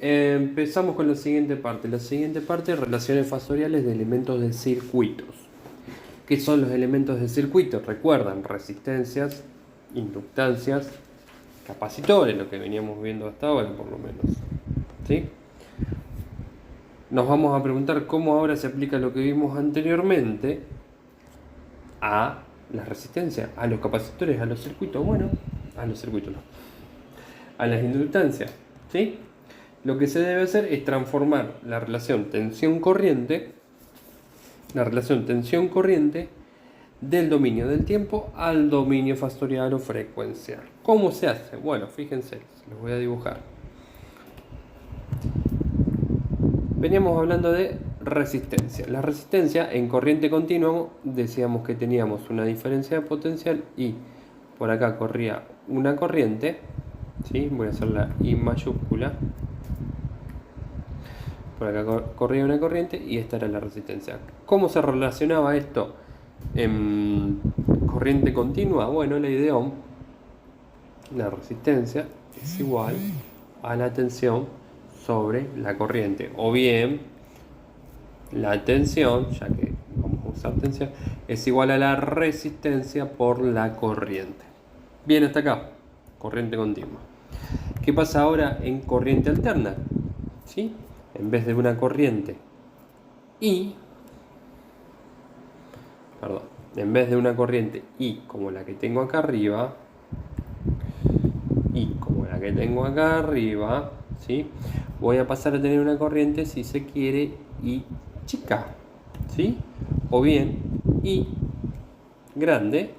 Empezamos con la siguiente parte. La siguiente parte, relaciones fasoriales de elementos de circuitos. ¿Qué son los elementos de circuito? Recuerdan, resistencias, inductancias, capacitores, lo que veníamos viendo hasta ahora por lo menos. ¿Sí? Nos vamos a preguntar cómo ahora se aplica lo que vimos anteriormente a las resistencias, a los capacitores, a los circuitos. Bueno, a los circuitos no. A las inductancias. ¿Sí? Lo que se debe hacer es transformar la relación tensión-corriente del dominio del tiempo al dominio fasorial o frecuencial. ¿Cómo se hace? Bueno, fíjense, los voy a dibujar. Veníamos hablando de resistencia. La resistencia en corriente continua decíamos que teníamos una diferencia de potencial y por acá corría una corriente. ¿Sí? Voy a hacer la I mayúscula. Por acá corría una corriente y esta era la resistencia. ¿Cómo se relacionaba esto en corriente continua? Bueno, la idea, la resistencia es igual a la tensión sobre la corriente, o bien la tensión, ya que vamos a usar tensión, es igual a la resistencia por la corriente. Bien, hasta acá, corriente continua. ¿Qué pasa ahora en corriente alterna? ¿Sí? En vez de una corriente I, en vez de una corriente I como la que tengo acá arriba, ¿sí? Voy a pasar a tener una corriente, si se quiere, I chica, ¿sí? O bien I grande,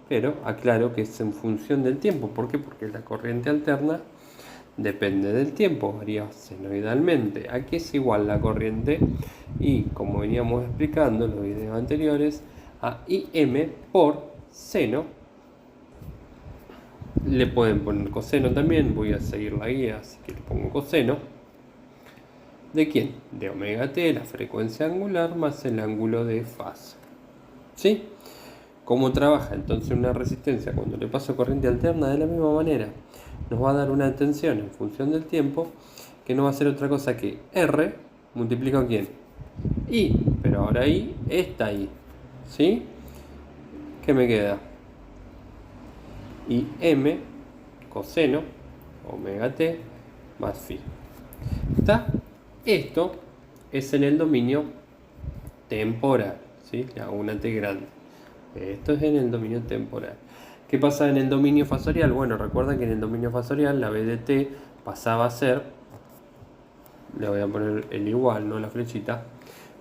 pero aclaro que es en función del tiempo. ¿Por qué? Porque la corriente alterna depende del tiempo, varía senoidalmente. Aquí es igual la corriente I, como veníamos explicando en los videos anteriores, a IM por seno. Le pueden poner coseno también, voy a seguir la guía, así que le pongo coseno. ¿De quién? De omega t, la frecuencia angular, más el ángulo de fase. ¿Sí? ¿Cómo trabaja entonces una resistencia cuando le paso corriente alterna? De la misma manera. Nos va a dar una tensión en función del tiempo que no va a ser otra cosa que R multiplicado ¿quién? I, pero ahora I está ahí, ¿sí? ¿Qué me queda? I M coseno omega t más phi. ¿Está? Esto es en el dominio temporal, ¿sí? Le hago una T grande. Esto es en el dominio temporal. ¿Qué pasa en el dominio fasorial? Bueno, recuerden que en el dominio fasorial la B de t pasaba a ser, le voy a poner el igual, no la flechita,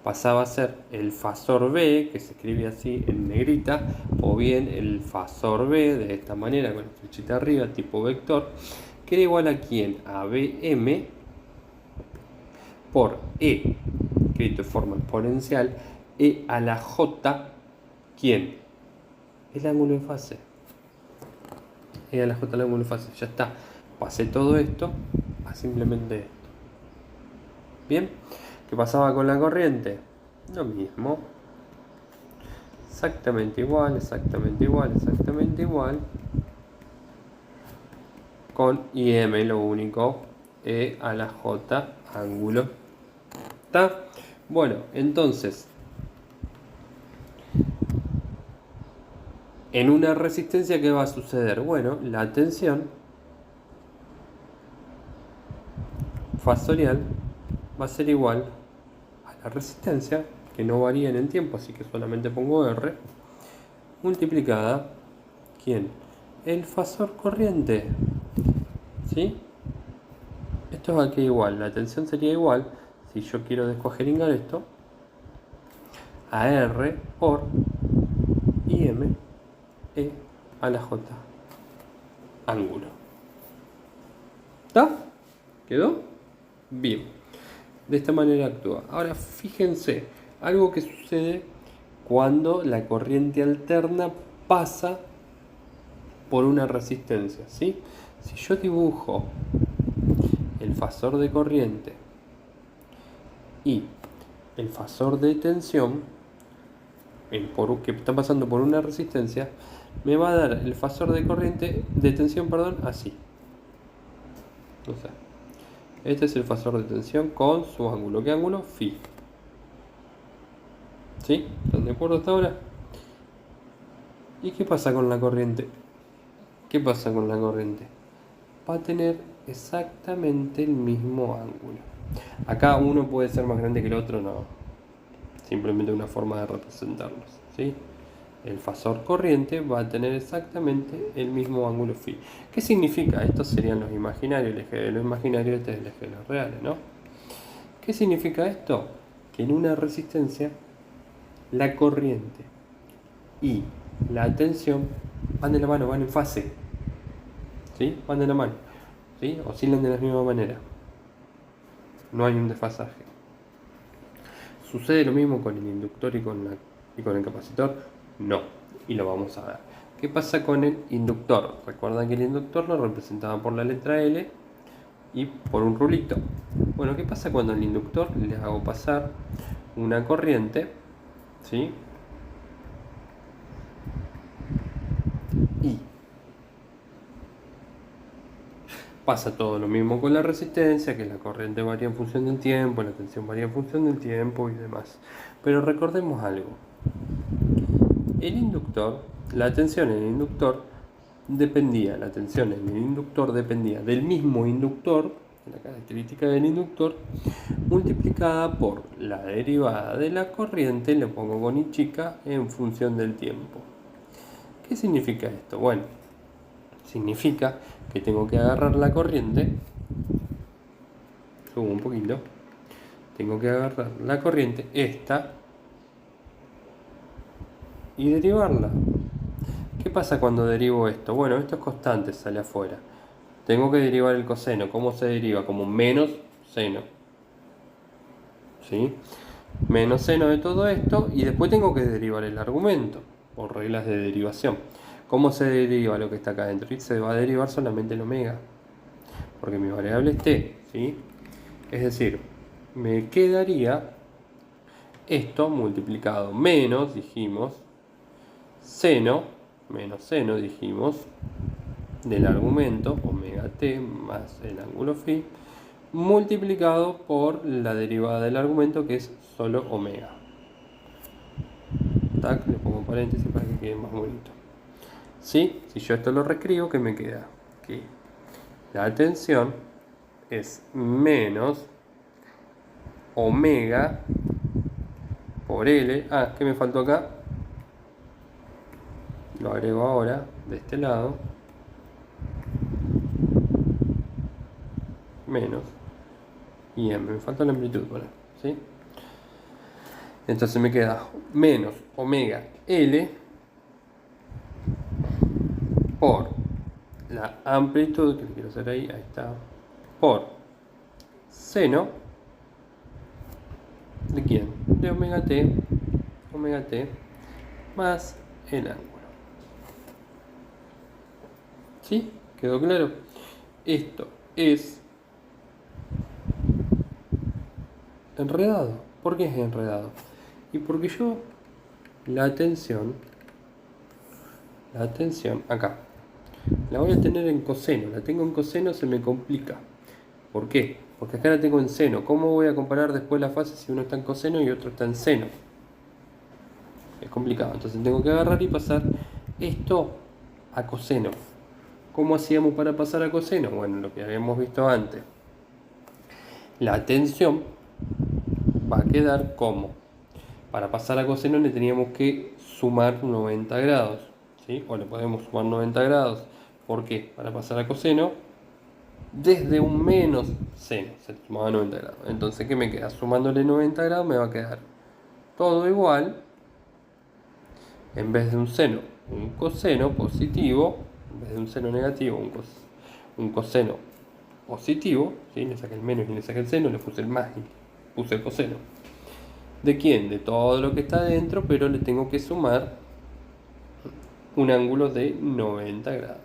pasaba a ser el fasor B, que se escribe así en negrita, o bien el fasor B de esta manera, con la flechita arriba, tipo vector, que era igual a ¿quién? A BM por E, escrito de forma exponencial, E a la J, ¿quién? El ángulo de fase. E a la J el ángulo de fase, ya está. Pasé todo esto a simplemente esto. Bien, ¿qué pasaba con la corriente? Lo mismo. Exactamente igual, exactamente igual, exactamente igual. Con IM lo único, E a la J ángulo. ¿Está? Bueno, entonces, en una resistencia, ¿qué va a suceder? Bueno, la tensión fasorial va a ser igual a la resistencia, que no varía en el tiempo, así que solamente pongo R, multiplicada, ¿quién? El fasor corriente, ¿sí? Esto es aquí igual, la tensión sería igual, si yo quiero descuajeringar esto, a R por IM E a la J ángulo. ¿Está? ¿Quedó? Bien. De esta manera actúa. Ahora fíjense, algo que sucede cuando la corriente alterna pasa por una resistencia, ¿sí? Si yo dibujo el fasor de corriente y el fasor de tensión, que está pasando por una resistencia, me va a dar el fasor de corriente, de tensión, perdón, así. O sea, Este es el fasor de tensión con su ángulo. ¿Qué ángulo? Phi. ¿Sí? ¿Están de acuerdo hasta ahora? ¿Y qué pasa con la corriente? ¿Qué pasa con la corriente? Va a tener exactamente el mismo ángulo. Acá uno puede ser más grande que el otro, no. Simplemente una forma de representarlos, ¿sí? El fasor corriente va a tener exactamente el mismo ángulo phi. ¿Qué significa? Estos serían los imaginarios, el eje de los imaginarios, este es el eje de los reales, ¿no? ¿Qué significa esto? Que en una resistencia la corriente y la tensión van de la mano, van en fase, ¿sí? Van de la mano, ¿sí? Oscilan de la misma manera. No hay un desfasaje. ¿Sucede lo mismo con el inductor y con el capacitor? No, y lo vamos a ver. ¿Qué pasa con el inductor? Recuerdan que el inductor lo representaba por la letra L y por un rulito. Bueno, ¿qué pasa cuando al inductor le hago pasar una corriente? ¿Sí? Y pasa todo lo mismo con la resistencia, que la corriente varía en función del tiempo, la tensión varía en función del tiempo y demás. Pero recordemos algo. El inductor, la tensión en el inductor dependía del mismo inductor, la característica del inductor, multiplicada por la derivada de la corriente, le pongo con i chica, en función del tiempo. ¿Qué significa esto? Bueno, significa que tengo que agarrar la corriente, subo un poquito, tengo que agarrar la corriente, esta, y derivarla. ¿Qué pasa cuando derivo esto? Bueno, esto es constante, sale afuera. Tengo que derivar el coseno. ¿Cómo se deriva? Como menos seno. ¿Sí? Menos seno de todo esto y después tengo que derivar el argumento por reglas de derivación. ¿Cómo se deriva lo que está acá adentro? Y se va a derivar solamente el omega, porque mi variable es t, ¿sí? Es decir, me quedaría esto multiplicado menos, dijimos, seno, menos seno, dijimos, del argumento, omega t más el ángulo phi, multiplicado por la derivada del argumento, que es solo omega. Tac, le pongo paréntesis para que quede más bonito. ¿Sí? Si yo esto lo reescribo, ¿qué me queda? Que la tensión es menos omega por L. Ah, ¿qué me faltó acá? Lo agrego ahora de este lado. Menos y m. Me falta la amplitud, ¿vale? ¿Sí? Entonces me queda menos omega L por la amplitud, que quiero hacer ahí está, por seno de quién, de omega t más el ángulo. ¿Sí? ¿Quedó claro? Esto es enredado. ¿Por qué es enredado? Y porque yo la tensión acá la voy a tener en coseno. La tengo en coseno, se me complica. ¿Por qué? Porque acá la tengo en seno. ¿Cómo voy a comparar después la fase si uno está en coseno y otro está en seno? Es complicado. Entonces tengo que agarrar y pasar esto a coseno. ¿Cómo hacíamos para pasar a coseno? Bueno, lo que habíamos visto antes. La tensión va a quedar como. Para pasar a coseno le teníamos que sumar 90 grados. ¿Sí? O le podemos sumar 90 grados. ¿Por qué? Para pasar a coseno, desde un menos seno se sumaba 90 grados. Entonces, ¿qué me queda? Sumándole 90 grados me va a quedar todo igual. En vez de un seno, un coseno positivo. En vez de un seno negativo, un coseno positivo. ¿Sí? Le saqué el menos y le saqué el seno, le puse el más y puse el coseno. ¿De quién? De todo lo que está dentro, pero le tengo que sumar un ángulo de 90 grados.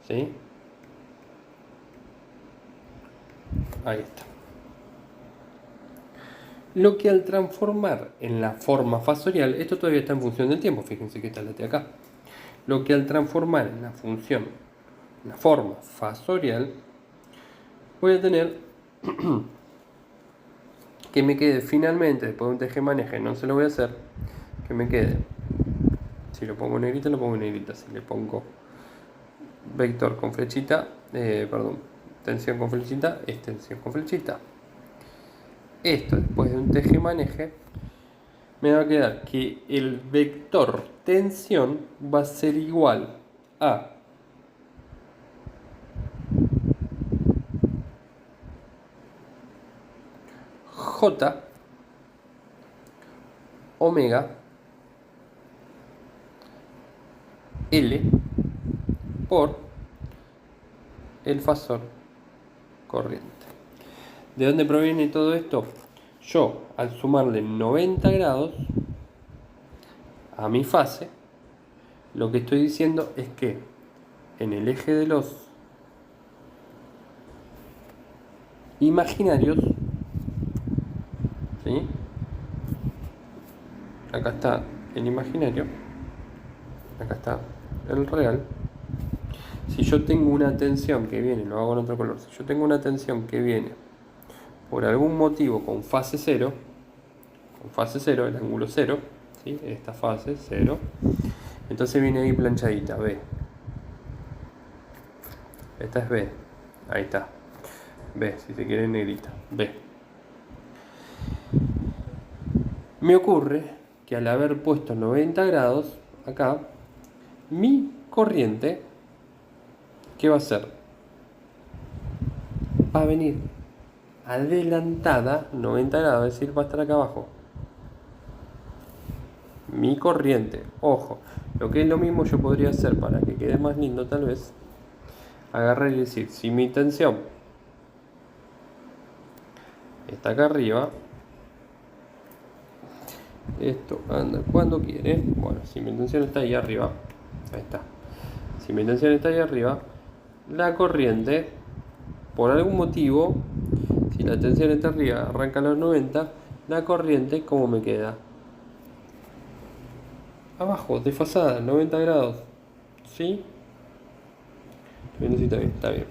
¿Sí? Ahí está. Lo que al transformar en la forma fasorial, esto todavía está en función del tiempo, fíjense que está la T acá. Lo que al transformar en la función, la forma fasorial, voy a tener que me quede finalmente, después de un tejemaneje, no se lo voy a hacer, que me quede, si lo pongo en negrita, lo pongo en negrita, si le pongo vector con flechita, tensión con flechita, es tensión con flechita. Esto después de un tejemaneje me va a quedar que el vector tensión va a ser igual a J omega L por el fasor corriente. ¿De dónde proviene todo esto? Yo, al sumarle 90 grados a mi fase, lo que estoy diciendo es que en el eje de los imaginarios, ¿sí? Acá está el imaginario, acá está el real. Si yo tengo una tensión que viene, lo hago en otro color, si yo tengo una tensión que viene por algún motivo con fase 0, el ángulo 0, ¿sí? Esta fase 0, entonces viene ahí planchadita, B. Esta es B, ahí está, B, si se quiere negrita, B. Me ocurre que al haber puesto 90 grados acá, mi corriente, ¿qué va a hacer? Va a venir adelantada 90 grados, es decir, va a estar acá abajo. Mi corriente, ojo, lo que es lo mismo yo podría hacer para que quede más lindo tal vez, agarrar y decir, si mi tensión está acá arriba, esto anda cuando quiere, bueno, si mi tensión está ahí arriba, ahí está, si mi tensión está ahí arriba, la corriente, por algún motivo, si la tensión está arriba, arranca a los 90, la corriente, ¿cómo me queda? Abajo, desfasada, 90 grados, ¿sí? Estoy viendo si está bien, está bien.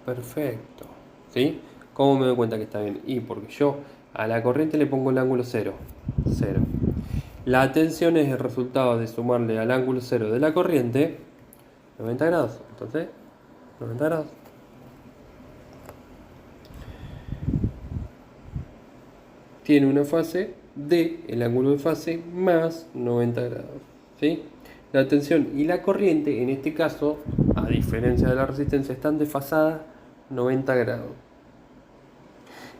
Perfecto, ¿sí? ¿Cómo me doy cuenta que está bien? Y porque yo a la corriente le pongo el ángulo 0, 0. La tensión es el resultado de sumarle al ángulo 0 de la corriente 90 grados. Entonces, 90 grados. Tiene una fase D, el ángulo de fase, más 90 grados, ¿sí? La tensión y la corriente, en este caso, a diferencia de la resistencia, están desfasadas 90 grados.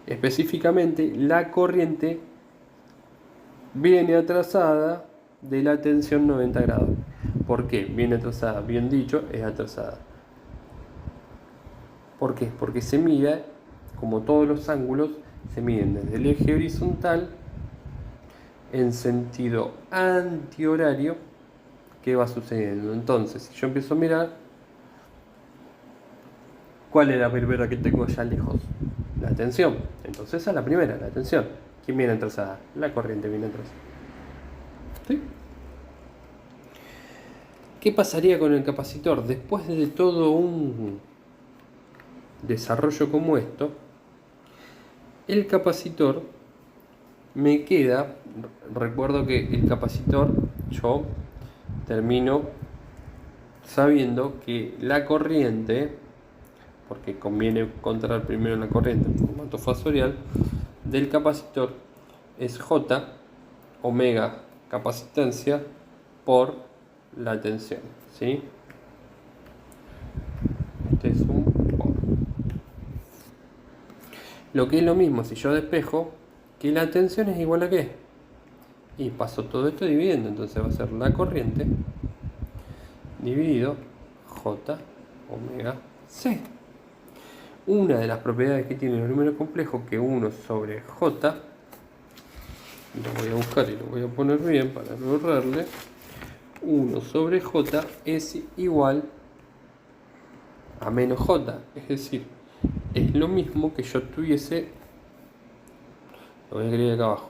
Específicamente, la corriente viene atrasada de la tensión 90 grados. ¿Por qué? Viene atrasada, bien dicho, es atrasada. ¿Por qué? Porque se mide, como todos los ángulos, se miden desde el eje horizontal en sentido antihorario. ¿Qué va sucediendo? Entonces, si yo empiezo a mirar, ¿cuál es la primera que tengo allá lejos? La tensión. Entonces esa es la primera, la tensión. ¿Quién viene atrasada? La corriente viene atrasada. ¿Sí? ¿Qué pasaría con el capacitor? Después de todo un desarrollo como esto, el capacitor me queda, recuerdo que el capacitor, yo termino sabiendo que la corriente, porque conviene encontrar primero la corriente en formato fasorial, del capacitor es J omega capacitancia por la tensión, ¿sí? Este es un por. Lo que es lo mismo si yo despejo que la tensión es igual a qué, y paso todo esto dividiendo, entonces va a ser la corriente dividido J omega C. Una de las propiedades que tienen los números complejos, que 1 sobre J, lo voy a buscar y lo voy a poner bien para no errarle, 1 sobre J es igual a menos J, es decir, es lo mismo que yo tuviese, lo voy a escribir acá abajo,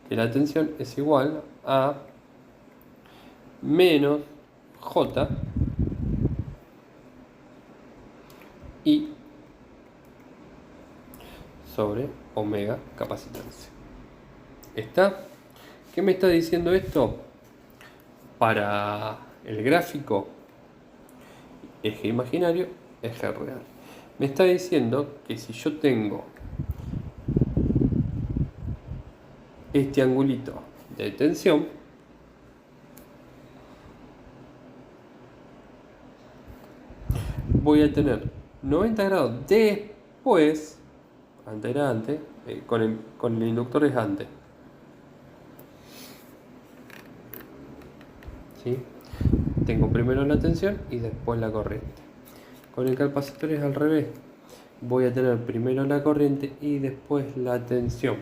que la tensión es igual a menos J I sobre omega capacitancia. ¿Está? ¿Qué me está diciendo esto? Para el gráfico, eje imaginario, eje real. Me está diciendo que si yo tengo este angulito de tensión, voy a tener 90 grados después, antes era antes, con el inductor es antes. ¿Sí? Tengo primero la tensión y después la corriente. Con el capacitor es al revés. Voy a tener primero la corriente y después la tensión.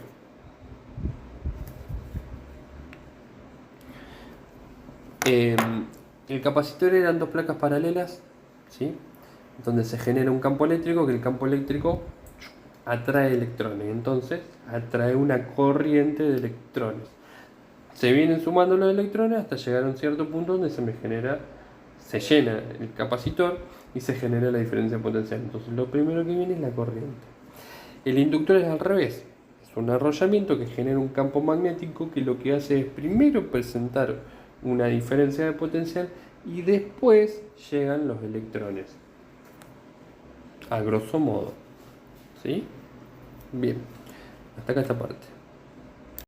El capacitor eran dos placas paralelas, ¿sí? Donde se genera un campo eléctrico, que el campo eléctrico atrae electrones, entonces atrae una corriente de electrones. Se vienen sumando los electrones hasta llegar a un cierto punto donde se llena el capacitor y se genera la diferencia potencial. Entonces lo primero que viene es la corriente. El inductor es al revés, es un arrollamiento que genera un campo magnético que lo que hace es primero presentar una diferencia de potencial y después llegan los electrones. A grosso modo. ¿Sí? Bien, hasta acá esta parte.